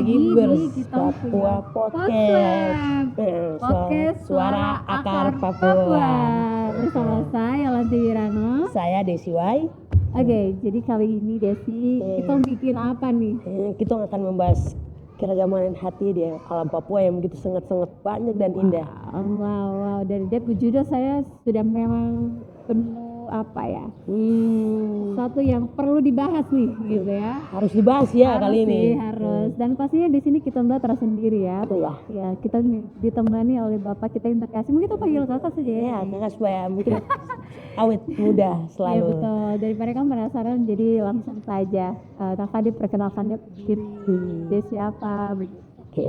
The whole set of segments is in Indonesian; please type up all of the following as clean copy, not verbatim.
lagi di Papua Podcast. Podcast Suara Akar Papua. Bersama saya Lanti Wirano. Saya Desi Wai. Oke, jadi kali ini Desi kita bikin apa nih? Kita akan membahas keragaman hati di alam Papua yang begitu sangat-sangat banyak dan indah. Wow. Dari judul saya sudah memang penuh satu yang perlu dibahas nih gitu ya. Harus dibahas ya kali ini. Harus. Dan pastinya di sini kita nggak tersendiri ya. Betul ya. Ya, kita ditemani oleh Bapak kita yang terkasih. Mungkin kita panggil kakak saja ya. Kakak supaya mungkin awet muda selalu. Iya betul. Daripada kan penasaran, jadi langsung saja kakak diperkenalkan dia siapa begitu. Oke.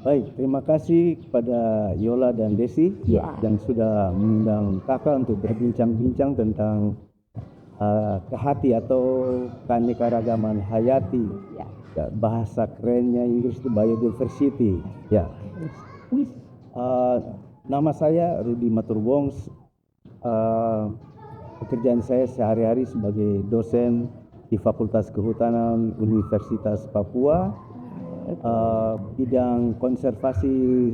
Baik, terima kasih kepada Yola dan Desi yang sudah mengundang kakak untuk berbincang-bincang tentang kehati atau keanekaragaman hayati. Bahasa kerennya Inggris itu biodiversity. Ya. Nama saya Rudi Maturbong. Pekerjaan saya sehari-hari sebagai dosen di Fakultas Kehutanan Universitas Papua. Bidang konservasi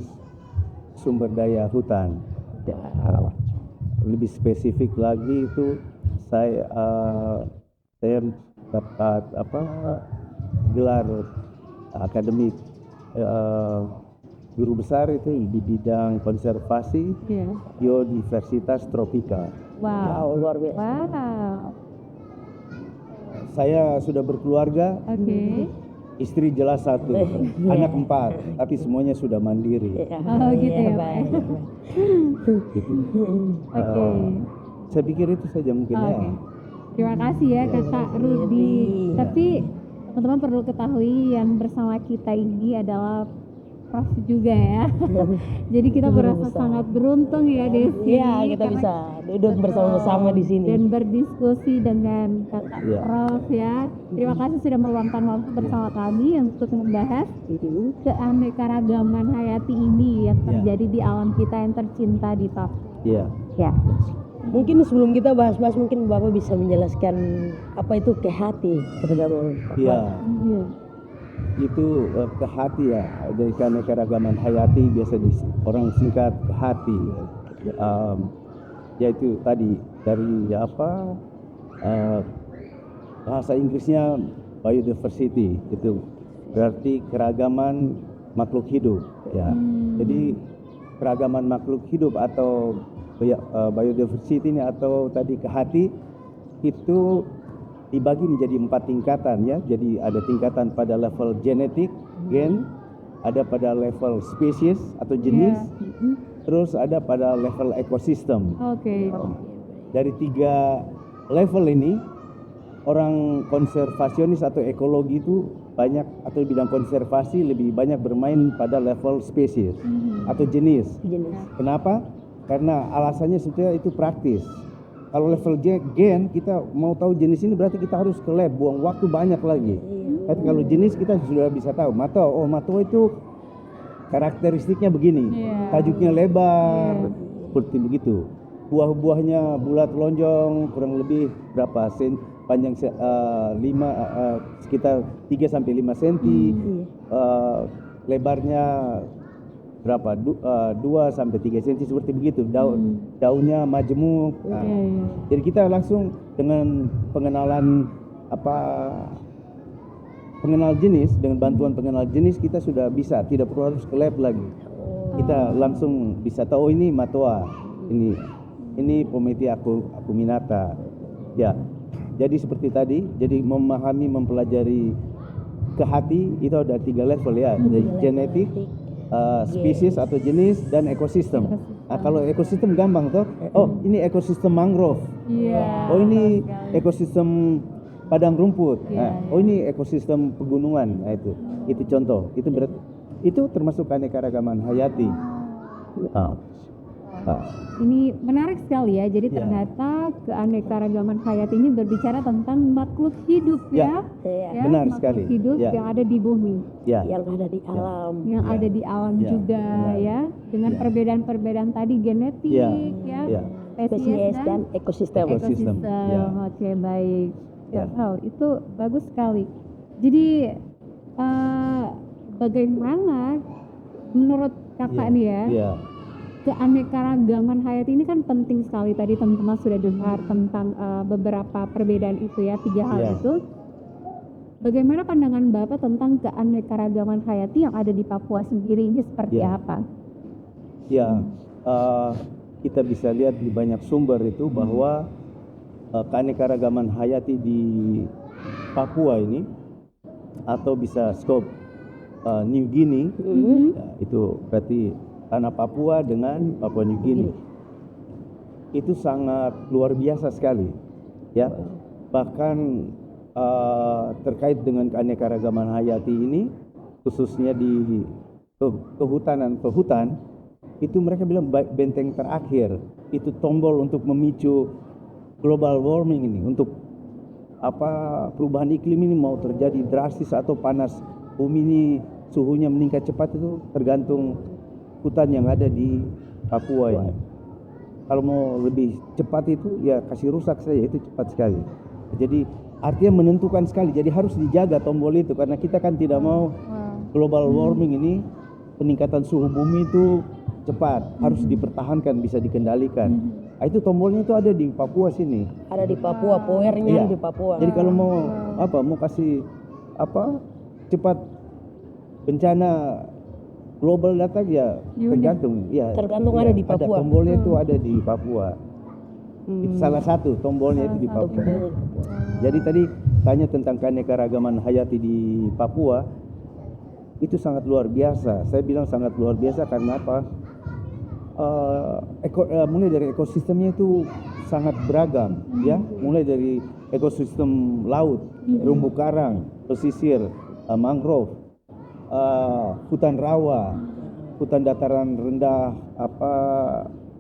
sumber daya hutan. Lebih spesifik lagi itu saya dapat gelar akademik guru besar itu di bidang konservasi biodiversitas tropika. Wow, luar biasa. Wow. Saya sudah berkeluarga. Istri jelas satu, anak 4, tapi semuanya sudah mandiri. Oh gitu ya Pak. Saya pikir itu saja mungkin ya. Terima kasih ya Kakak Rudi. Tapi teman-teman perlu ketahui yang bersama kita ini adalah Prof juga ya. Jadi kita merasa sangat beruntung ya Desi. Iya, kita bisa duduk bersama-sama di sini dan berdiskusi dengan Kakak Prof ya. Terima kasih sudah meluangkan waktu bersama kami untuk membahas keanekaragaman hayati ini yang terjadi di alam kita yang tercinta di Papua. Iya. Ya. Mungkin sebelum kita bahas-bahas, mungkin Bapak bisa menjelaskan apa itu kehati keragaman Papua. Iya. Itu kehati ya, dari keanekaragaman hayati biasa orang singkat kehati. Yaitu tadi dari bahasa Inggrisnya biodiversity, itu berarti keragaman makhluk hidup ya. Jadi keragaman makhluk hidup atau biodiversity ini atau tadi kehati itu dibagi menjadi 4 tingkatan ya. Jadi ada tingkatan pada level genetik, gen, ada pada level spesies atau jenis, terus ada pada level ekosistem. Dari 3 level ini, orang konservasionis atau ekologi itu banyak, atau bidang konservasi lebih banyak bermain pada level spesies atau jenis. Kenapa? Karena alasannya sebetulnya itu praktis. Kalau level gen, kita mau tahu jenis ini berarti kita harus ke lab, buang waktu banyak lagi. Tapi kalau jenis kita sudah bisa tahu. Matoa itu karakteristiknya begini, tajuknya lebar, seperti begitu. Buah-buahnya bulat lonjong, kurang lebih berapa panjang sekitar 3 sampai 5 cm. Lebarnya berapa 2 sampai 3 cm seperti begitu. Daunnya majemuk. Jadi kita langsung dengan pengenalan pengenal jenis, dengan bantuan pengenal jenis kita sudah bisa, tidak perlu harus ke lab lagi. Kita langsung bisa tahu ini matoa, ini Pometia acuminata. Ya. Jadi seperti tadi, jadi memahami, mempelajari kehati itu ada 3 level ya, dari genetik, spesies atau jenis, dan ekosistem. Nah, kalau ekosistem gampang toh. Ini ekosistem mangrove. Ini ekosistem padang rumput. Ini ekosistem pegunungan. Nah, itu contoh. Itu berarti itu termasuk keanekaragaman hayati. Ini menarik sekali ya. Jadi ternyata keanekaragaman hayati ini berbicara tentang makhluk hidup ya. Benar makhluk sekali. Hidup yang ada di bumi. Yang ada di alam. Yang ada di alam juga ya. Dengan perbedaan-perbedaan tadi genetik spesies dan ekosistem. Oke, baik. Itu bagus sekali. Jadi bagaimana menurut kakak nih ya, Iya. keanekaragaman hayati ini kan penting sekali. Tadi teman-teman sudah dengar tentang beberapa perbedaan itu ya, 3 hal Iya. itu. Bagaimana pandangan Bapak tentang keanekaragaman hayati yang ada di Papua sendiri ini seperti Iya. apa? Ya, kita bisa lihat di banyak sumber itu bahwa keanekaragaman hayati di Papua ini atau bisa skop New Guinea, ya, itu berarti tanah Papua dengan Papua New Guinea itu sangat luar biasa sekali, ya. Bahkan terkait dengan keanekaragaman hayati ini, khususnya di kehutanan itu mereka bilang benteng terakhir, itu tombol untuk memicu global warming ini, untuk perubahan iklim ini mau terjadi drastis atau panas bumi ini suhunya meningkat cepat, itu tergantung hutan yang ada di Papua ini. Kalau mau lebih cepat itu ya kasih rusak saja, itu cepat sekali. Jadi artinya menentukan sekali, jadi harus dijaga tombol itu, karena kita kan tidak mau global warming ini, peningkatan suhu bumi itu cepat, harus dipertahankan, bisa dikendalikan. Nah, itu tombolnya itu ada di Papua sini. Ada di Papua, powernya Iya. di Papua. Jadi kalau mau mau kasih cepat bencana global datang ya tergantung, ya. Tergantung ada di Papua. Ada tombolnya itu ada di Papua. Itu salah satu tombolnya itu di Papua. Jadi tadi tanya tentang keanekaragaman hayati di Papua, itu sangat luar biasa. Saya bilang sangat luar biasa karena apa? Mulai dari ekosistemnya itu sangat beragam, ya. Mulai dari ekosistem laut, terumbu karang, pesisir, mangrove, hutan rawa, hutan dataran rendah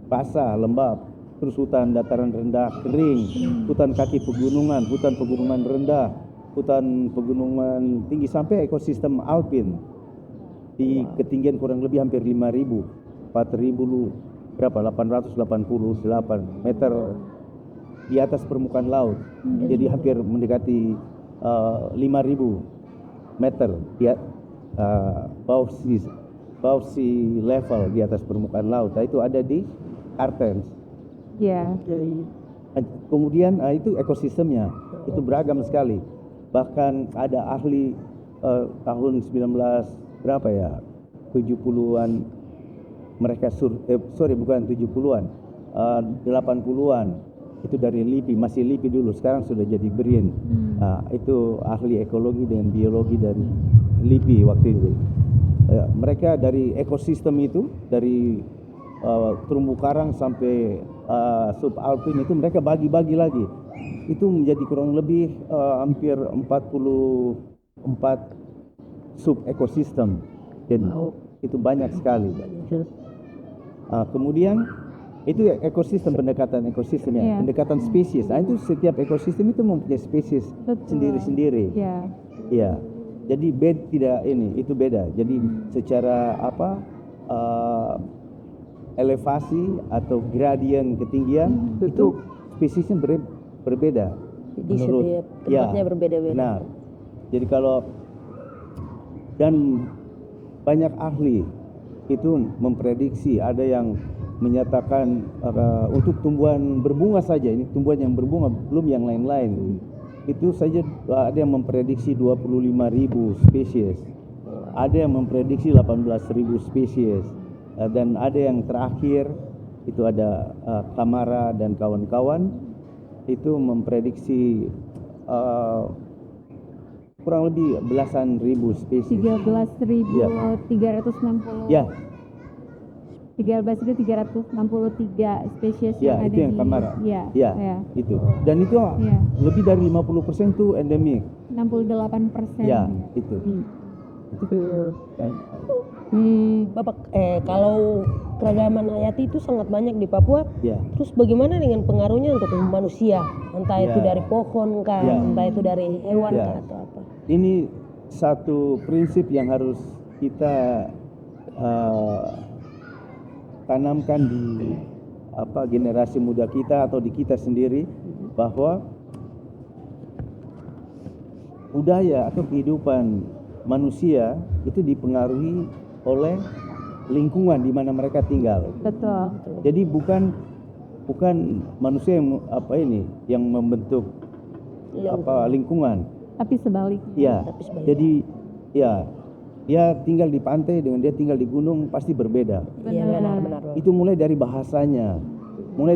basah, lembab, terus hutan dataran rendah kering, hutan kaki pegunungan, hutan pegunungan rendah, hutan pegunungan tinggi, sampai ekosistem alpin di ketinggian kurang lebih hampir 5.000, 888 meter di atas permukaan laut. Jadi hampir mendekati 5.000 meter di bawah sea level, di atas permukaan laut. Nah, itu ada di Kartens. Ya. Kemudian itu ekosistemnya itu beragam sekali. Bahkan ada ahli tahun 70-an mereka bukan 70-an, 80-an itu dari LIPI, masih LIPI dulu, sekarang sudah jadi BRIN. Itu ahli ekologi dan biologi dari LIPI waktu itu. Mereka dari ekosistem itu, dari terumbu karang sampai subalpin itu mereka bagi-bagi lagi. Itu menjadi kurang lebih hampir 44 sub ekosistem. Jadi itu banyak sekali. Kemudian itu ekosistem, pendekatan ekosistemnya, pendekatan spesies. Nah, itu setiap ekosistem itu mempunyai spesies sendiri-sendiri. Iya. Jadi itu beda. Jadi secara elevasi atau gradien ketinggian itu spesiesnya berbeda. Jadi setiap tempatnya berbeda-beda. Benar. Jadi dan banyak ahli itu memprediksi, ada yang menyatakan untuk tumbuhan berbunga saja, ini tumbuhan yang berbunga, belum yang lain-lain, itu saja ada yang memprediksi 25.000 spesies, ada yang memprediksi 18.000 spesies, dan ada yang terakhir itu ada Kamara dan kawan-kawan itu memprediksi kurang lebih belasan ribu spesies. 13.360. Ya. 13.363 spesies Ya, yang itu ada yang di Kamara. Ya. Itu. Dan itu lebih dari 50% itu endemik. 68%. Ya, itu. Bapak, kalau keragaman hayati itu sangat banyak di Papua. Ya. Terus bagaimana dengan pengaruhnya untuk manusia? Entah itu dari pohon kah, entah itu dari hewan kah atau apa? Ini satu prinsip yang harus kita tanamkan di generasi muda kita atau di kita sendiri, bahwa budaya atau kehidupan manusia itu dipengaruhi oleh lingkungan di mana mereka tinggal. Betul. Jadi bukan manusia yang yang membentuk lingkungan. Tapi sebaliknya. Ya. Tapi sebaliknya. Jadi ya dia tinggal di pantai dengan dia tinggal di gunung pasti berbeda. Iya benar. Itu mulai dari bahasanya, mulai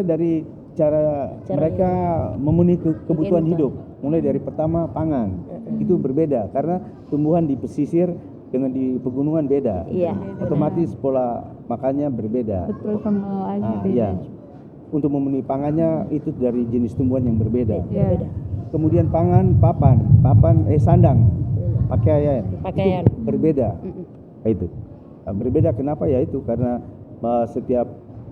dari cara mereka memenuhi kebutuhan hidup. Mulai dari pertama pangan itu berbeda karena tumbuhan di pesisir dengan di pegunungan beda. Iya. Otomatis pola makannya berbeda. Betul, pengelolaannya beda. Iya. Untuk memenuhi pangannya itu dari jenis tumbuhan yang berbeda. Iya. Kemudian pangan, sandang, pakaian. Itu berbeda. Itu berbeda kenapa ya itu karena setiap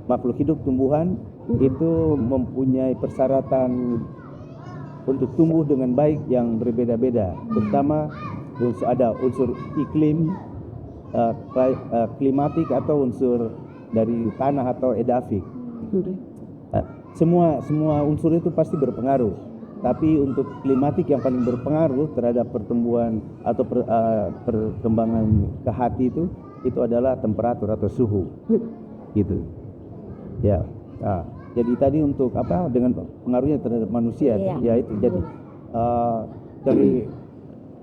makhluk hidup tumbuhan itu mempunyai persyaratan untuk tumbuh dengan baik yang berbeda-beda. Terutama ada unsur iklim, klimatik atau unsur dari tanah atau edafik. Semua unsur itu pasti berpengaruh. Tapi untuk klimatik yang paling berpengaruh terhadap pertumbuhan atau perkembangan ke hati itu adalah temperatur atau suhu. Gitu. Ya. Jadi tadi untuk dengan pengaruhnya terhadap manusia, ya itu. Jadi dari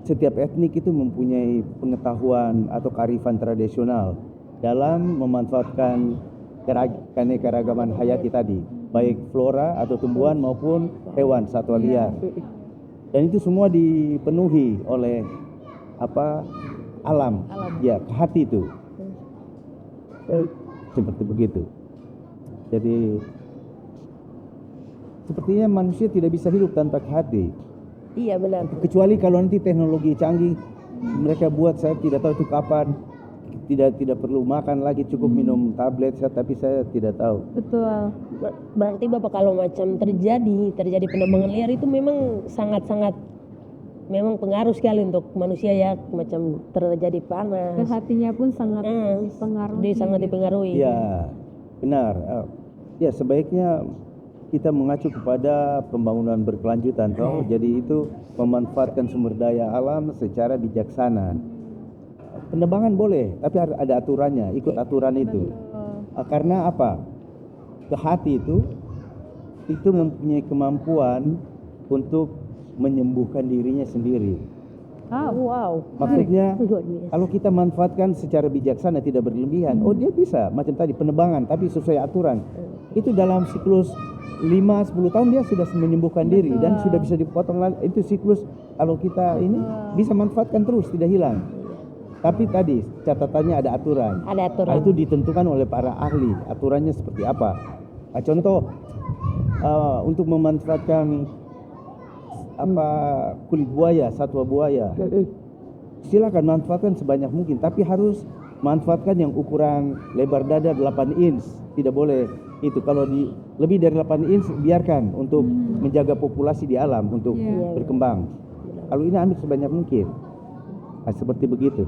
setiap etnik itu mempunyai pengetahuan atau kearifan tradisional dalam memanfaatkan keanekaragaman hayati tadi, baik flora atau tumbuhan maupun hewan satwa liar. Dan itu semua dipenuhi oleh alam. Ya, hati itu. Seperti begitu. Jadi sepertinya manusia tidak bisa hidup tanpa hati. Iya benar. Kecuali kalau nanti teknologi canggih mereka buat, saya tidak tahu itu kapan. Tidak perlu makan lagi, cukup minum tablet, tapi saya tidak tahu. Betul. Berarti Bapak kalau macam terjadi penambangan liar itu memang sangat-sangat memang pengaruh sekali untuk manusia ya, macam terjadi panas. Ke hatinya pun sangat dipengaruhi. Dia sangat dipengaruhi. Ya, benar. Ya, sebaiknya kita mengacu kepada pembangunan berkelanjutan, jadi itu memanfaatkan sumber daya alam secara bijaksana. Penebangan boleh, tapi ada aturannya, ikut aturan itu. Karena apa? Ke hati itu mempunyai kemampuan untuk menyembuhkan dirinya sendiri. Wow. Maksudnya kalau kita manfaatkan secara bijaksana, tidak berlebihan, dia bisa macam tadi penebangan, tapi sesuai aturan. Itu dalam siklus 5-10 tahun dia sudah menyembuhkan diri dan sudah bisa dipotong lagi. Itu siklus kalau kita ini bisa manfaatkan terus, tidak hilang. Tapi tadi catatannya ada aturan. Ada aturan. Itu ditentukan oleh para ahli. Aturannya seperti apa? Contoh untuk memanfaatkan kulit buaya, satwa buaya. Silakan manfaatkan sebanyak mungkin, tapi harus manfaatkan yang ukuran lebar dada 8 inch. Tidak boleh itu. Kalau lebih dari 8 inch biarkan untuk menjaga populasi di alam untuk berkembang. Kalau ini ambil sebanyak mungkin. Seperti begitu.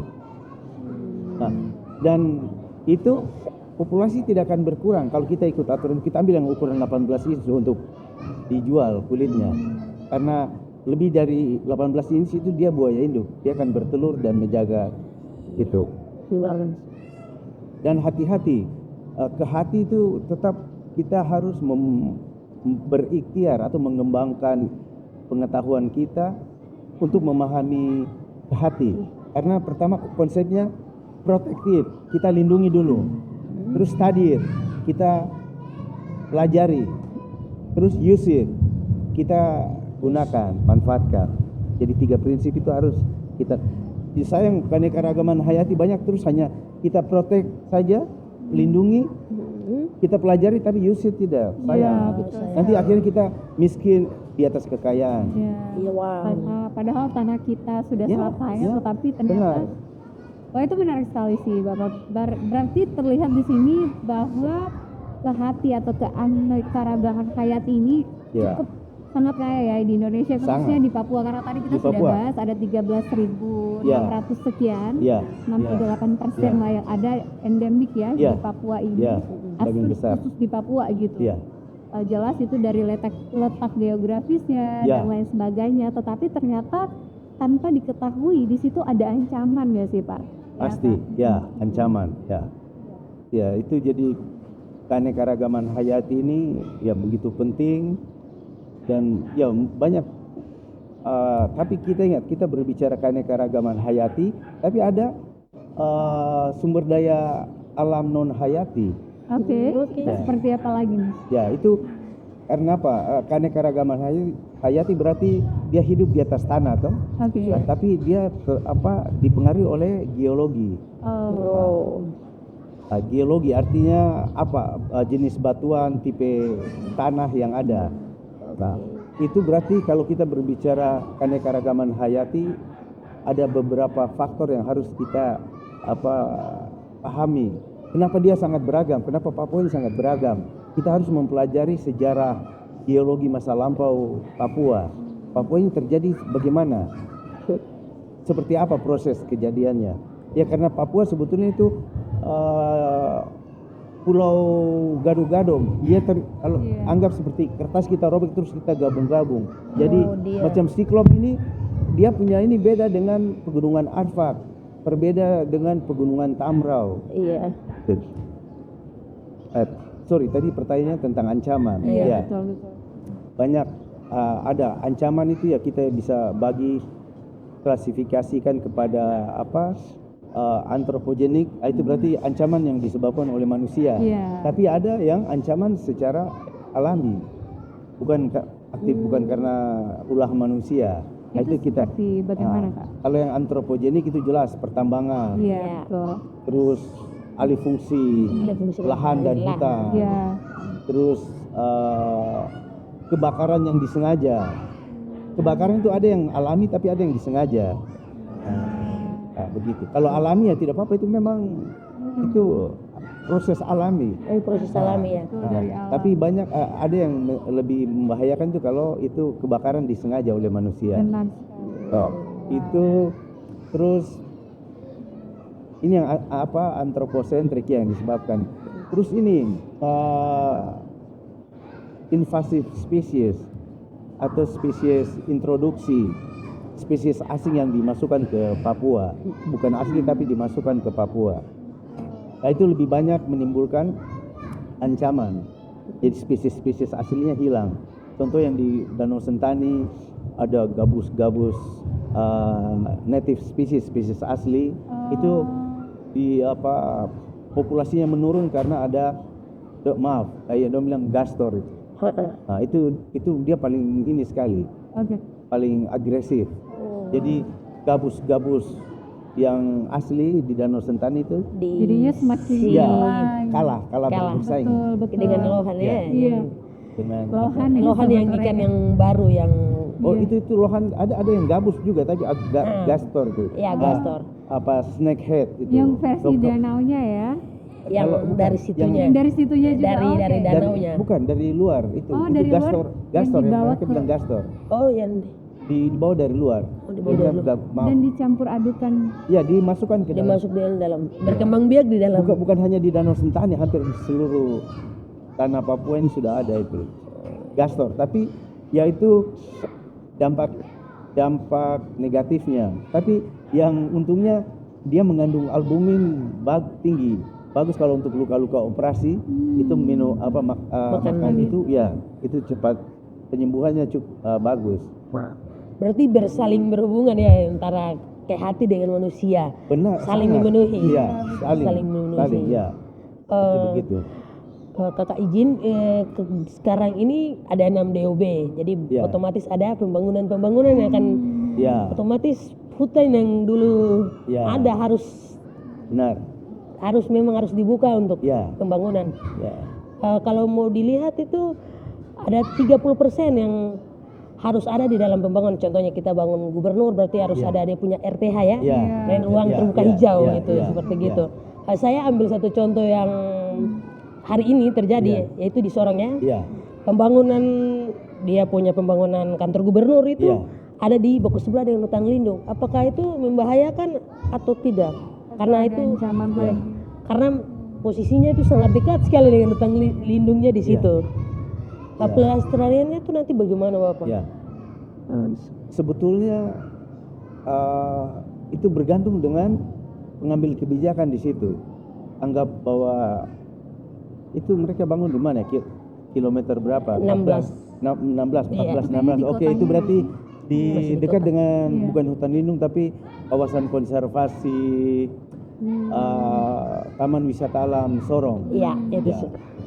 Dan itu populasi tidak akan berkurang kalau kita ikut aturan. Kita ambil yang ukuran 18 inch untuk dijual kulitnya. Karena lebih dari 18 inch itu dia buaya induk. Dia akan bertelur dan menjaga itu. Dan hati-hati. Ke hati itu tetap kita harus berikhtiar atau mengembangkan pengetahuan kita untuk memahami ke hati. Karena pertama konsepnya protektif, kita lindungi dulu. Terus study it, kita pelajari. Terus use it, kita gunakan, manfaatkan. Jadi 3 prinsip itu harus kita. Sayang keanekaragaman hayati banyak, terus hanya kita protect saja, lindungi, kita pelajari tapi use it tidak. Sayang. Nanti akhirnya kita miskin di atas kekayaan. Iya, wow. Padahal tanah kita sudah sangat kaya, tetapi ternyata wah, itu menarik sekali sih Bapak. Berarti terlihat di sini bahwa ke hati atau keanekaragaman hayati ini cukup sangat kaya ya di Indonesia, khususnya di Papua. Karena tadi kita sudah bahas ada 13.600 sekian, 68% lah yang ada endemik ya di Papua ini. Khusus di Papua gitu. Jelas itu dari letak geografisnya dan lain sebagainya. Tetapi ternyata tanpa diketahui di situ ada ancaman nggak sih Pak? Pasti, ya, ancaman, ya. Ya, itu jadi keanekaragaman hayati ini ya begitu penting dan ya banyak. Tapi kita ingat, kita berbicara keanekaragaman hayati, tapi ada sumber daya alam non hayati. Oke. Oke. Seperti apa lagi nih? Ya, itu karena apa? Keanekaragaman hayati berarti dia hidup di atas tanah, toh. Oke. Nah, tapi dia dipengaruhi oleh geologi. Oh. Geologi artinya apa? Jenis batuan, tipe tanah yang ada. Nah, itu berarti kalau kita berbicara keanekaragaman hayati, ada beberapa faktor yang harus kita pahami. Kenapa dia sangat beragam? Kenapa Papua ini sangat beragam? Kita harus mempelajari sejarah geologi masa lampau Papua. Papua ini terjadi bagaimana? Seperti apa proses kejadiannya? Ya karena Papua sebetulnya itu pulau gado-gado. Dia kalau anggap seperti kertas kita robek terus kita gabung-gabung. Jadi macam siklop ini dia punya ini beda dengan pegunungan Arfak, berbeda dengan pegunungan Tamrau. Iya. Sorry, tadi pertanyaannya tentang ancaman. Iya, Ya. betul. Banyak ada ancaman itu ya kita bisa bagi klasifikasikan kepada antropogenik, itu berarti ancaman yang disebabkan oleh manusia. Iya. Tapi ada yang ancaman secara alami, bukan aktif, bukan karena ulah manusia. Nah, itu kita seperti bagaimana Kak? kalau yang antropogenik itu jelas pertambangan, Iya, betul. terus alih fungsi lahan dan hutan, Iya. terus kebakaran yang disengaja. Kebakaran itu ada yang alami tapi ada yang disengaja. Nah, begitu. Kalau alami ya tidak apa-apa, itu memang itu proses alami. Proses alami ya. Betul, dari alam. Tapi banyak ada yang lebih membahayakan itu kalau itu kebakaran disengaja oleh manusia. Benar. Itu terus ini yang antroposentrik yang disebabkan. Terus ini invasive species atau spesies introduksi, spesies asing yang dimasukkan ke Papua, bukan asli tapi dimasukkan ke Papua. Nah, itu lebih banyak menimbulkan ancaman. Jadi spesies-spesies aslinya hilang. Contoh yang di Danau Sentani ada gabus-gabus native spesies asli itu populasinya menurun karena ada dia bilang gastor itu. Nah, itu dia paling ini sekali. Oke. Paling agresif. Jadi gabus-gabus yang asli di Danau Sentani itu Jadinya semakin kalah bersaing betul. Dengan lohan ya. Iya. dengan Lohan yang ikan yang baru yang itu lohan ada yang gabus juga tapi gastor itu. ya gastor. Snakehead itu. Yang versi danaunya ya. Yang dari situnya. Yang dari situnya juga. Dari danaunya. Bukan dari luar itu. Oh, itu dari gastor, luar gastor yang yang dibawa mereka ke- bilang gastor. Oh yang Dibawa dari luar. dibawa Dia dari bilang, maaf. Dan dicampur adukan. Ya, dimasukkan ke dalam. dimasuk di dalam berkembang biak di dalam. Bukan hanya di Danau Sentani, hampir di seluruh tanah Papua ini sudah ada itu gastor. Tapi ya itu dampak negatifnya. Tapi yang untungnya dia mengandung albumin tinggi. Bagus kalau untuk luka-luka operasi itu minum makan itu ya itu cepat penyembuhannya cukup bagus. Berarti bersaling berhubungan ya antara kayak hati dengan manusia. Benar. Saling sangat. memenuhi. Iya, Saling memenuhi. Saling, ya. Itu begitu. Kakak izin sekarang ini ada 6 DOB. Jadi Ya. otomatis ada pembangunan yang akan Ya, otomatis hutan yang dulu Ya. ada benar. memang harus dibuka untuk Ya. pembangunan. Ya. Kalau mau dilihat itu ada 30% yang harus ada di dalam pembangunan. Contohnya kita bangun gubernur berarti harus ada dia punya RTH ya. Ya. Dan ruang Ya, terbuka ya, hijau ya, gitu ya, seperti ya. gitu. Saya ambil satu contoh yang hari ini terjadi yaitu di Sorong ya. Ya. Pembangunan dia punya pembangunan kantor gubernur itu Ya. ada di baku sebelah dengan hutan lindung. Apakah itu membahayakan atau tidak? Karena itu Ancaman Ya. lagi. karena posisinya itu sangat dekat sekali dengan hutan lindungnya di situ. Pelestariannya itu nanti bagaimana Bapak? Ya. Sebetulnya itu bergantung dengan pengambil kebijakan di situ. Anggap bahwa itu mereka bangun di mana? Kilometer berapa? 16. 16, 14, Iya. 16. Oke, itu berarti di Masih di dekat kota. dengan Iya. bukan hutan lindung tapi kawasan konservasi, Taman Wisata Alam Sorong. Iya, itu Ya,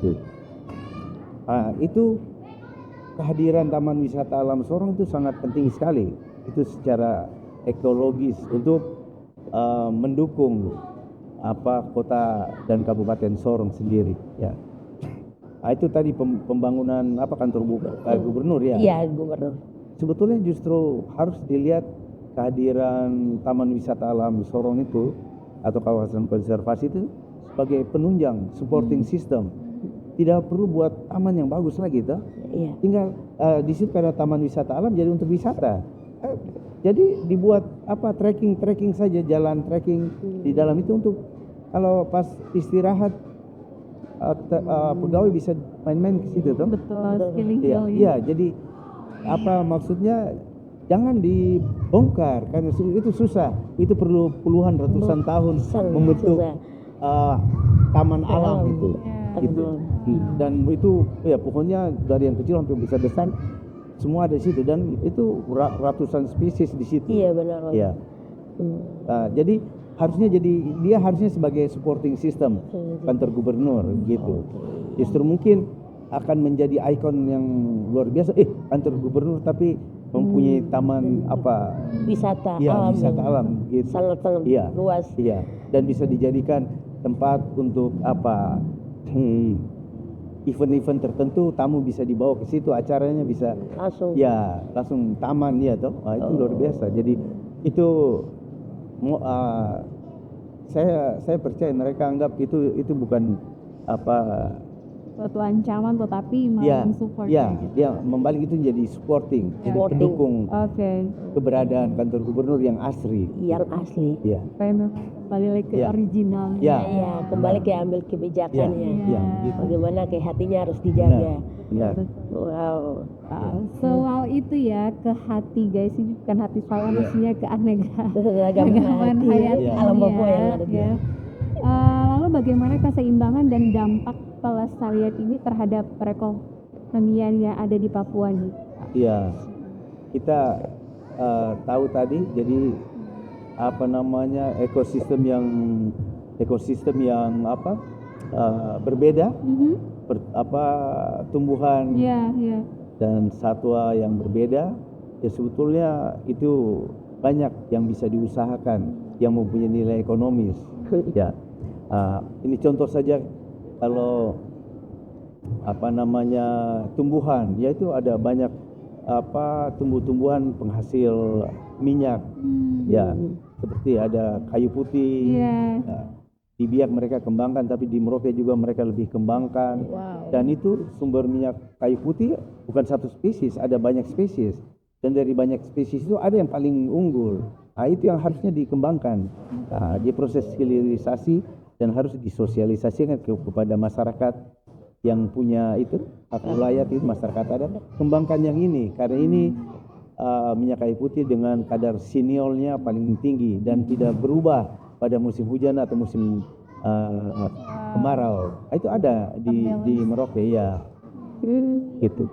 sih. itu kehadiran Taman Wisata Alam Sorong itu sangat penting sekali. Itu secara ekologis untuk mendukung kota dan kabupaten Sorong sendiri. Ya, itu tadi pembangunan kantor gubernur ya. Iya, gubernur. Sebetulnya justru harus dilihat kehadiran Taman Wisata Alam Sorong itu atau kawasan konservasi itu sebagai penunjang, supporting system. Tidak perlu buat taman yang bagus lagi, toh. Iya. Tinggal di situ karena Taman Wisata Alam jadi untuk wisata. Jadi dibuat trekking saja, jalan trekking di dalam itu untuk kalau pas istirahat pegawai bisa main-main ke situ, toh. Betul, skilling Iya, iya, jadi maksudnya jangan dibongkar karena itu susah. Itu perlu puluhan ratusan tahun Sangat membentuk susah. taman alam itu. Ya. Gitu. Dan itu ya pokoknya dari yang kecil sampai besar semua ada di situ dan itu ratusan spesies di situ. Iya, benar. Iya. Jadi dia harusnya sebagai supporting system kantor gubernur gitu. Justru mungkin akan menjadi ikon yang luar biasa. Kantor gubernur tapi mempunyai taman Wisata Iya, alam. wisata yang alam gitu. Sangat-sangat Iya. luas. Iya, dan bisa dijadikan tempat untuk event-event tertentu, tamu bisa dibawa ke situ, acaranya bisa Langsung. langsung taman ya toh. Itu luar biasa. Jadi itu saya percaya mereka anggap itu bukan Suatu ancaman tetapi malah mensupport. ya membalik itu jadi supporting, jadi Supporting. pendukung Oke. keberadaan kantor gubernur yang asli. Yang asli. Iya. Supaya kembali lagi ke Iya. original. Iya. Iya, kembali ke ambil kebijakannya. Iya, gitu. Bagaimana ke hatinya harus dijaga. Benar. Wow. Soal itu ya, ke hati guys, ini bukan hati saya, maksudnya ke Keragaman hayati Iya. alam ini Papua yang ada di ya. Lalu bagaimana keseimbangan dan dampak pelestarian ini terhadap perekonomian yang ada di Papua nih? Iya, kita tahu tadi, jadi ekosistem yang berbeda, tumbuhan Iya. dan satwa yang berbeda, ya sebetulnya itu banyak yang bisa diusahakan yang mempunyai nilai ekonomis. Ya, ini contoh saja kalau tumbuhan, yaitu ada banyak tumbuh-tumbuhan penghasil minyak, ya seperti ada kayu putih. Iya. Di Biak mereka kembangkan, tapi di Merauke juga mereka lebih kembangkan. Wow. Dan itu sumber minyak kayu putih bukan satu spesies, ada banyak spesies. Dan dari banyak spesies itu ada yang paling unggul. Itu yang harusnya dikembangkan. Di proses hilirisasi dan harus disosialisasikan kepada masyarakat yang punya itu hak wilayah itu, masyarakat adat, kembangkan yang ini karena ini minyak kayu putih dengan kadar siniolnya paling tinggi dan tidak berubah pada musim hujan atau musim kemarau. Itu ada di Merauke ya. Gitu.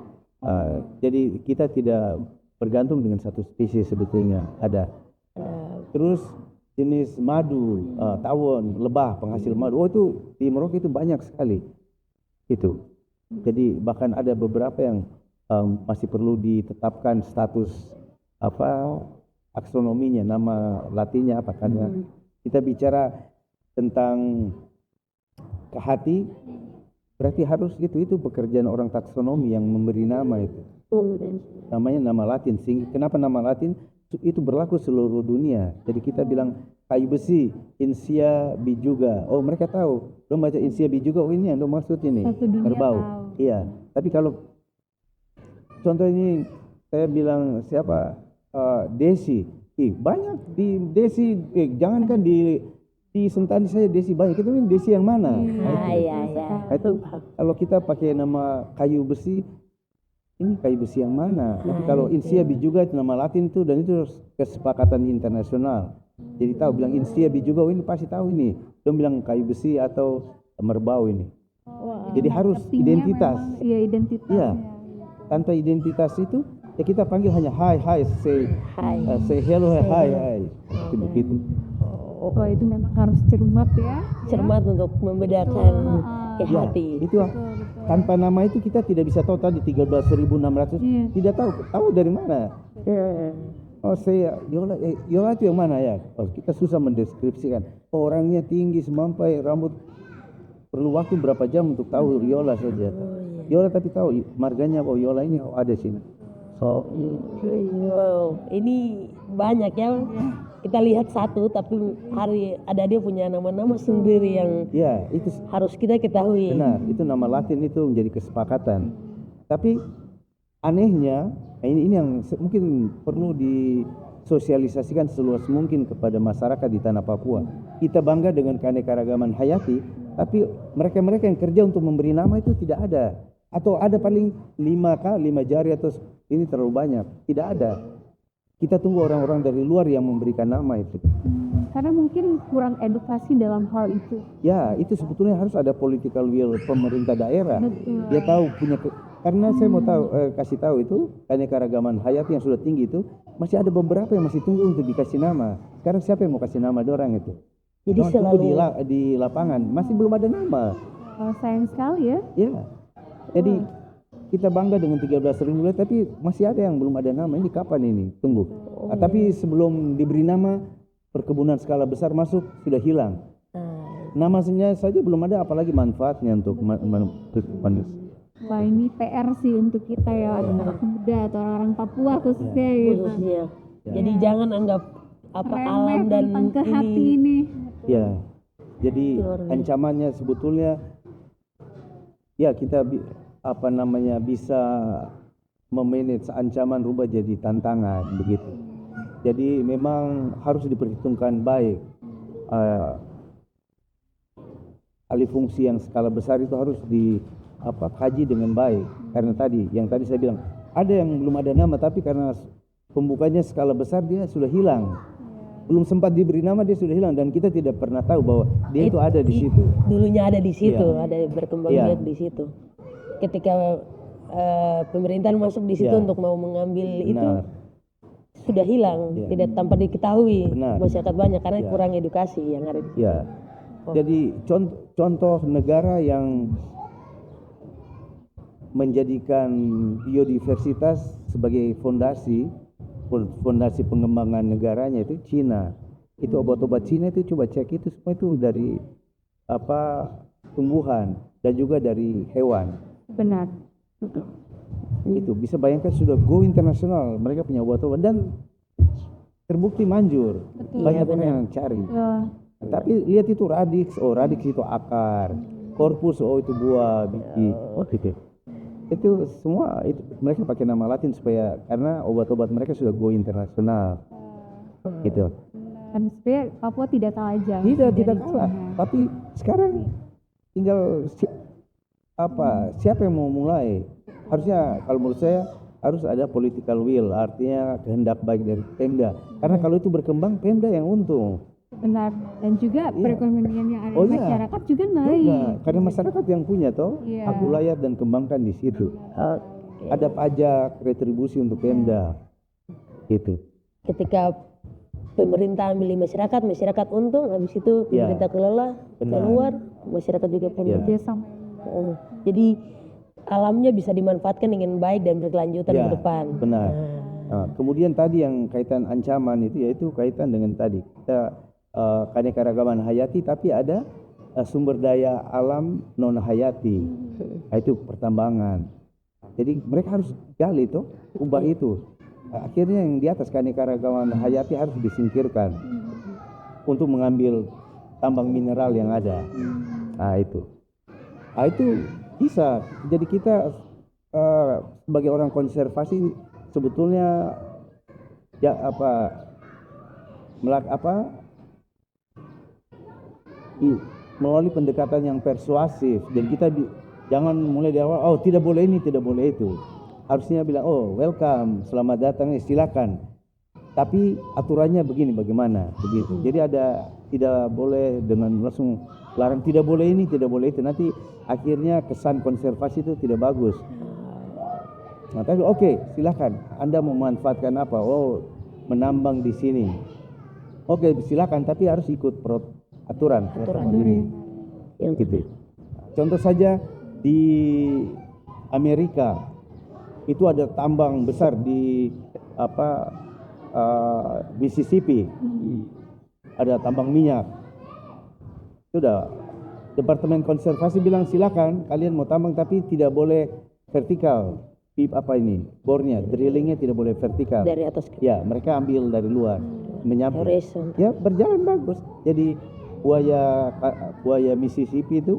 Jadi kita tidak bergantung dengan satu spesies sebetulnya ada. Terus jenis madu, tawon, lebah, penghasil madu. Itu di Merauke itu banyak sekali. Itu. Jadi bahkan ada beberapa yang masih perlu ditetapkan status taksonominya, nama latinnya apa karena kita bicara tentang kehati, berarti harus itu pekerjaan orang taksonomi yang memberi nama itu. Namanya nama Latin. Kenapa nama Latin? Itu berlaku seluruh dunia. Jadi kita bilang kayu besi, Insia bijuga. Oh mereka tahu. Lo baca Insia bijuga, ini yang lo maksud ini. Satu dunia Kerbau. tahu. Iya. Tapi kalau contoh ini saya bilang siapa? Desi. Banyak di Desi. Jangankan di Sentani saya Desi banyak. Itu ini Desi yang mana? Iya. Itu kalau kita pakai nama kayu besi, ini kayu besi yang mana. Tapi Nah, kalau itu. Insiabi juga itu nama Latin itu, dan itu kesepakatan internasional. Jadi tahu bilang Insiabi juga, oh ini pasti tahu ini. Dia bilang kayu besi atau merbau ini. Wah, Jadi harus marketingnya identitas. memang, iya identitas. Iya. Tanpa identitas itu ya kita panggil hanya hi, say Hai. say hello, Say hi, hello. hi. Itu begitu. Oh, itu memang harus cermat ya. Cermat untuk membedakan Ya, hati. itu tanpa nama itu kita tidak bisa tahu tadi 13.600. Iya. Tidak tahu dari mana. Ya. Oh saya Yola itu yang mana ya? Oh, kita susah mendeskripsikan. Oh, orangnya tinggi semampai, rambut, perlu waktu berapa jam untuk tahu Yola saja. Yola tapi tahu marganya, oh Yola ini ada sini. So Wow, ini banyak ya. Kita lihat satu, tapi ada dia punya nama-nama sendiri yang ya itu harus kita ketahui. benar, itu nama Latin itu menjadi kesepakatan. Tapi anehnya, ini yang mungkin perlu disosialisasikan seluas mungkin kepada masyarakat di tanah Papua. Kita bangga dengan keanekaragaman hayati, tapi mereka-mereka yang kerja untuk memberi nama itu tidak ada. Atau ada paling 5 jari atau ini terlalu banyak. Tidak ada. Kita tunggu orang-orang dari luar yang memberikan nama itu. Karena mungkin kurang edukasi dalam hal itu. Ya, itu sebetulnya harus ada political will pemerintah daerah. Betul. Dia tahu punya karena saya mau tahu kasih tahu itu keanekaragaman hayati yang sudah tinggi itu masih ada beberapa yang masih tunggu untuk dikasih nama. Sekarang siapa yang mau kasih nama orang itu? Jadi Orang tunggu selalu di lapangan masih belum ada nama. Sayang sekali ya. Ya. Jadi kita bangga dengan 13.000, tapi masih ada yang belum ada nama. Ini kapan ini? Tunggu. Tapi sebelum diberi nama, perkebunan skala besar masuk sudah hilang. Namanya saja belum ada, apalagi manfaatnya untuk manusia. Wah, ini PR sih untuk kita ya, anak muda atau orang Papua khususnya gitu. khususnya. Jadi jangan anggap apa Remeh alam dan tentang ke hati ini. Ya. Jadi ancamannya sebetulnya ya kita bisa memanage ancaman rubah jadi tantangan begitu. Jadi memang harus diperhitungkan baik. Alih fungsi yang skala besar itu harus kaji dengan baik. Karena yang tadi saya bilang ada yang belum ada nama, tapi karena pembukanya skala besar dia sudah hilang. Belum sempat diberi nama dia sudah hilang, dan kita tidak pernah tahu bahwa dia itu ada di situ. Dulunya ada di situ, Iya. ada berkembang Iya. biak di situ. Ketika pemerintahan masuk di situ Iya. untuk mau mengambil itu Benar. sudah hilang, Iya. tidak tanpa diketahui Benar. masyarakat banyak karena Iya. kurang edukasi yang ada di situ. Ya. Jadi contoh negara yang menjadikan biodiversitas sebagai fondasi pengembangan negaranya itu Cina. Itu obat-obat Cina itu coba cek itu semua itu dari tumbuhan dan juga dari hewan. Benar. Itu bisa bayangkan sudah go internasional, mereka punya obat-obat dan terbukti manjur. Banyak Iya, orang yang cari. Wah, Tapi lihat itu radix itu akar, korpus itu buah, biji. Gitu. Itu semua itu mereka pakai nama Latin karena obat-obat mereka sudah go internasional. Gitu. kan sebenarnya Papua tidak kalah jauh Tidak dari kalah. Cina. Tapi sekarang tinggal siapa yang mau mulai? Harusnya kalau menurut saya harus ada political will, artinya kehendak baik dari Pemda. Karena kalau itu berkembang, Pemda yang untung. Benar. Dan juga perekonomian yang ada di iya. masyarakat juga naik. Juga, karena masyarakat yang punya Iya. hak ulayat dan kembangkan di situ. Ada pajak, retribusi untuk Pemda. Gitu. Ketika pemerintah ambil di masyarakat untung, habis itu Iya. pemerintah kelola, Benar. keluar, masyarakat juga pun. Iya. Dia sama. Jadi alamnya bisa dimanfaatkan dengan baik dan berkelanjutan Ya, ke depan. benar. Nah, kemudian tadi yang kaitan ancaman itu yaitu kaitan dengan tadi kita keanekaragaman hayati, tapi ada sumber daya alam non hayati, yaitu pertambangan. Jadi mereka harus gali itu, ubah itu. Akhirnya yang di atas keanekaragaman hayati harus disingkirkan untuk mengambil tambang mineral yang ada. Nah itu bisa. Jadi kita sebagai orang konservasi sebetulnya melalui pendekatan yang persuasif, dan kita jangan mulai dari awal tidak boleh ini, tidak boleh itu. harusnya bilang, oh welcome, selamat datang, silakan. Tapi aturannya begini, bagaimana? Begitu. Jadi ada, tidak boleh dengan langsung larang, tidak boleh ini, tidak boleh itu. Nanti akhirnya kesan konservasi itu tidak bagus. Nah, tapi oke, silakan. Anda mau memanfaatkan apa? Oh, menambang di sini. Oke, silakan, tapi harus ikut aturan ini. Gitu. Contoh saja di Amerika itu ada tambang besar di Mississippi. Ada tambang minyak. Sudah, Departemen Konservasi bilang silakan kalian mau tambang tapi tidak boleh vertikal. Bornya, drillingnya tidak boleh vertikal. Dari atas. Ya, mereka ambil dari luar, menyamping. Horizon. Ya, berjalan bagus. Jadi buaya Mississippi itu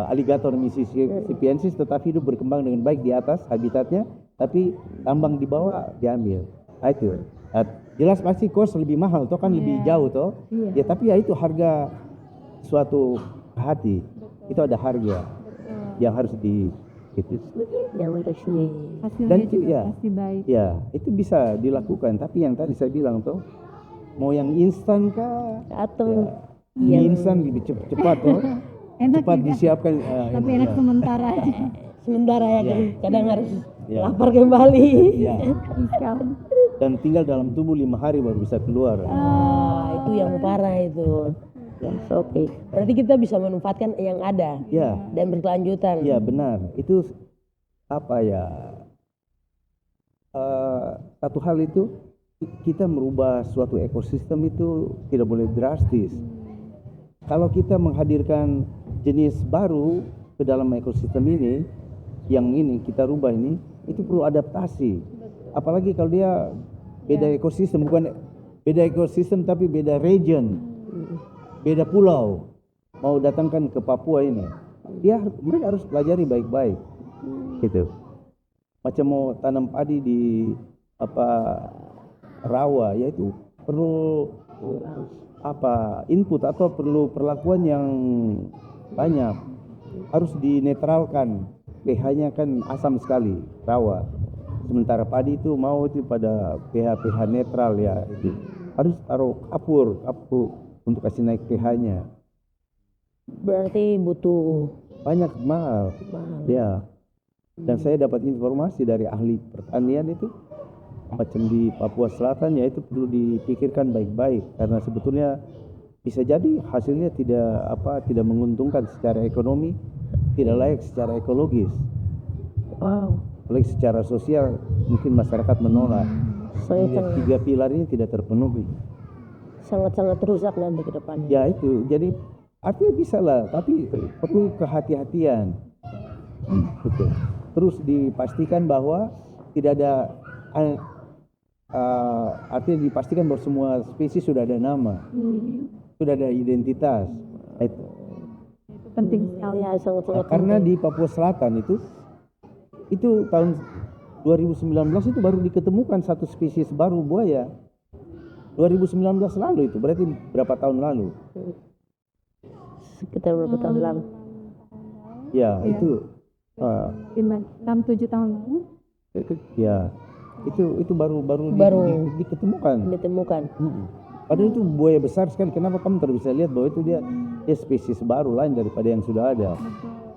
alligator Mississippiensis tetap hidup berkembang dengan baik di atas habitatnya, tapi tambang di bawah diambil. Itu. Jelas pasti cost lebih mahal toh, kan lebih jauh toh. Ya, tapi ya itu harga suatu hati. Itu ada harga yang harus itu. Yang harus Hasilnya Dan itu juga pasti baik. ya itu bisa dilakukan, tapi yang tadi saya bilang tuh mau yang instan kah atau ya, instan lebih cepat tuh. Enak Cepat juga, disiapkan tapi enak sementara aja. sementara ya kan, kadang harus Ya. lapar kembali. Ya. Dan tinggal dalam tubuh 5 hari baru bisa keluar. Itu yang parah itu. Ya, oke. Berarti kita bisa memanfaatkan yang ada Ya, dan berkelanjutan. ya benar. Itu satu hal itu kita merubah suatu ekosistem itu tidak boleh drastis. Kalau kita menghadirkan jenis baru ke dalam ekosistem ini, yang ini kita rubah ini, itu perlu adaptasi. Apalagi kalau dia beda ekosistem, bukan beda ekosistem tapi beda region, beda pulau. Mau datangkan ke Papua ini, mereka harus pelajari baik-baik, gitu. Macam mau tanam padi di rawa, yaitu perlu input atau perlu perlakuan yang banyak, harus dinetralkan. pH-nya kan asam sekali rawa, sementara padi itu mau itu pada pH netral ya, itu harus taruh kapur untuk kasih naik pH-nya. Berarti butuh Banyak mahal ya. Dan saya dapat informasi dari ahli pertanian itu macam di Papua Selatan, ya itu perlu dipikirkan baik-baik, karena sebetulnya bisa jadi hasilnya tidak menguntungkan secara ekonomi, tidak layak secara ekologis. Apalagi secara sosial mungkin masyarakat menolak. Tiga pilar ini tidak terpenuhi. Sangat-sangat rusak nanti ke depannya. Ya itu, jadi artinya bisa lah, tapi perlu kehati-hatian. Betul. Terus dipastikan bahwa tidak ada artinya dipastikan bahwa semua spesies sudah ada nama, sudah ada identitas. Itu Penting sekali. Ya, sangat-sangat karena di Papua Selatan itu tahun 2019 itu baru diketemukan satu spesies baru buaya. 2019 lalu, itu berarti berapa tahun lalu? Sekitar berapa tahun lalu? Ya, itu 6-7 tahun lalu. ya itu baru diketemukan. Padahal itu buaya besar sekali. Kenapa kamu tidak bisa lihat bahwa itu dia spesies baru lain daripada yang sudah ada?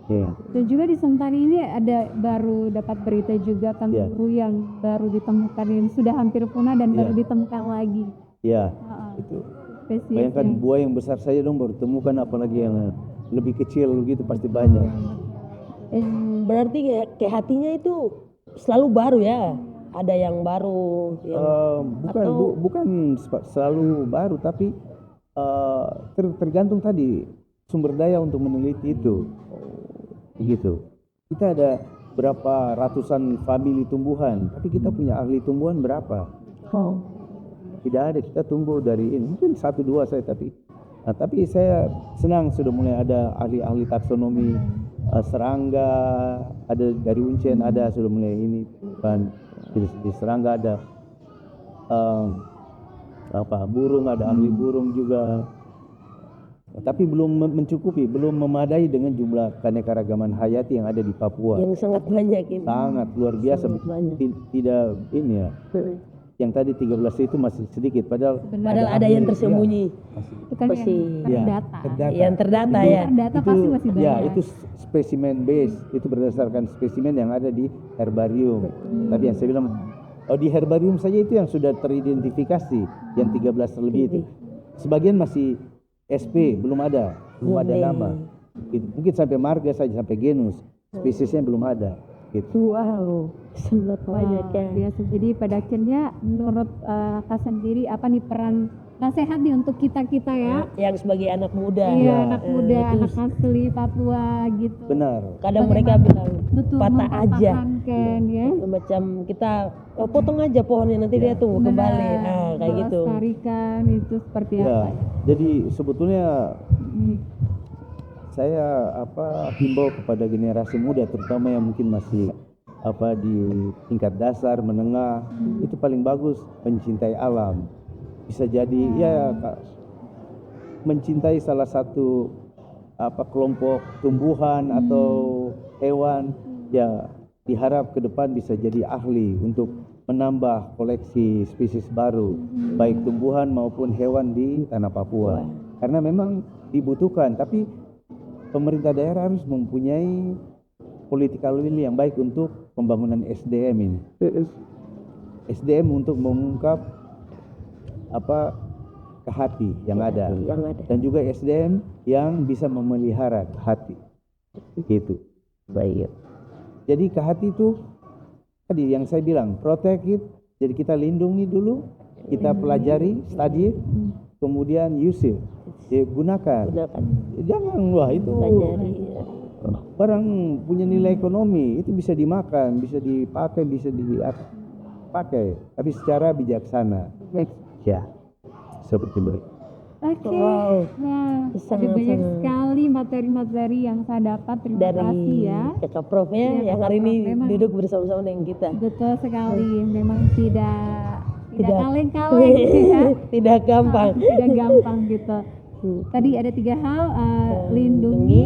Ya. Dan juga di Sentani ini ada baru dapat berita juga kanguru yang baru ditemukan, yang sudah hampir punah dan baru ditemukan lagi. Ya, itu. Spesies Bayangkan buaya yang besar saja dong baru ditemukan, apalagi yang lebih kecil begitu pasti banyak. Berarti kayak hatinya itu selalu baru ya? Ada yang baru bukan selalu baru, tapi tergantung tadi sumber daya untuk meneliti itu. Begitu. Kita ada berapa ratusan famili tumbuhan, tapi kita punya ahli tumbuhan berapa? Tidak ada. Kita tumbuh dari ini mungkin 1-2 saya, tapi saya senang sudah mulai ada ahli-ahli taksonomi serangga, ada dari Uncen, ada sudah mulai ini kan. Di serangga ada burung, ada ahli burung juga. Tapi belum mencukupi, belum memadai dengan jumlah keanekaragaman hayati yang ada di Papua. Yang sangat banyak ini. Sangat luar biasa. Sangat banyak. Tidak ini ya. Yang tadi 13 itu masih sedikit, padahal Ada yang tersembunyi. Itu kan Masih. yang terdata. Yang terdata Itu- ya. Terdata pasti masih banyak. Ya, itu spesimen base, itu berdasarkan spesimen yang ada di herbarium. Tapi yang saya bilang, di herbarium saja itu yang sudah teridentifikasi, yang 13 terlebih itu. Sebagian masih SP, belum ada nama. Gitu. Mungkin sampai marga saja, sampai genus, spesiesnya belum ada. Gitu. Wow, sangat banyak ya. Biasa. Jadi pada akhirnya menurut Kak sendiri apa nih peran nasihat nih untuk kita ya? Yang sebagai anak muda. Iya, anak muda, itu anak asli Papua gitu. Benar. kadang mereka bilang Betul, patah aja. mempertahankan ya. Macam kita potong aja pohonnya nanti dia tumbuh kembali. Nah, kayak gitu. Melestarikan itu seperti apa Ya, ya? jadi sebetulnya saya himbau kepada generasi muda, terutama yang mungkin masih di tingkat dasar, menengah, itu paling bagus mencintai alam. Bisa jadi mencintai salah satu kelompok tumbuhan atau hewan, ya diharap ke depan bisa jadi ahli untuk menambah koleksi spesies baru, baik tumbuhan maupun hewan di tanah Papua. Karena memang dibutuhkan, tapi pemerintah daerah harus mempunyai political will yang baik untuk pembangunan SDM ini. SDM untuk mengungkap ke hati yang ada. Dan juga SDM yang bisa memelihara hati. Gitu. Baik. Jadi ke hati itu tadi yang saya bilang, protect it. Jadi kita lindungi dulu, kita pelajari, study it, kemudian use it. Gunakan. Jangan itu barang punya nilai ekonomi, itu bisa dimakan, bisa dipakai, bisa dipakai, tapi secara bijaksana. Ya, seperti itu. Oke. Wow. Nah, ada Sangat-sangat. banyak sekali materi-materi yang saya dapat. Terima kasih ya. Kakak Prof ya, Iya, yang Kakak hari ini Prof, memang. duduk bersama-sama dengan kita. Betul sekali. Memang tidak Tidak. kaleng-kaleng ya. Tidak gampang. Tidak gampang gitu. Tadi ada 3 hal, lindungi,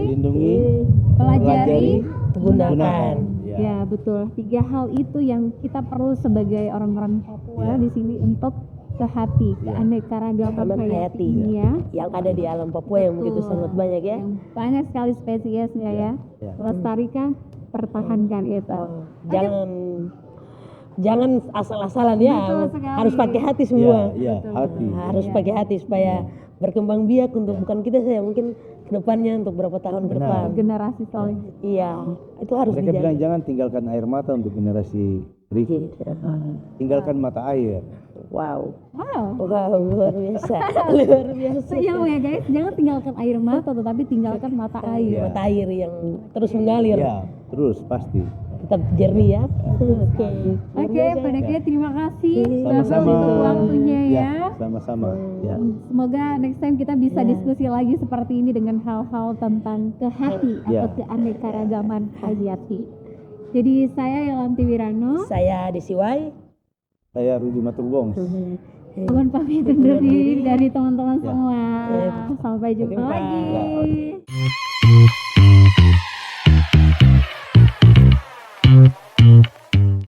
pelajari, gunakan. Ya betul. 3 hal itu yang kita perlu sebagai orang-orang Papua di sini untuk sehati keanekaragaman hayati ini ya. Yang ada di alam Papua yang begitu sangat banyak ya. Yang banyak sekali spesiesnya ya. Lestarikan, pertahankan itu. Jangan asal-asalan ya. Betul sekali. Harus pakai hati semua. Ya, hati. Harus pakai hati supaya berkembang biak untuk bukan kita saja, mungkin kedepannya untuk berapa tahun ke depan. Generasi selanjutnya. Iya, itu harus Mereka bilang dijaga. jangan tinggalkan air mata untuk generasi berikut. Tinggalkan mata air. Wow, Wow. luar biasa, luar biasa. Iya ya guys, jangan tinggalkan air mata tetapi tinggalkan mata air. Iya. Mata air yang terus mengalir, Ya, terus pasti. tetap jernih ya. Oke. Oke, pada akhirnya terima kasih Sama-sama. untuk waktunya ya. Sama-sama. Ya. Semoga next time kita bisa diskusi lagi seperti ini dengan hal-hal tentang kehati Ya. atau keanekaragaman hayati. Jadi saya Yolanti Wirano, Saya Desiwai. Saya Rudi Maturwong. mohon pamit undur diri dari teman-teman semua. Sampai jumpa lagi.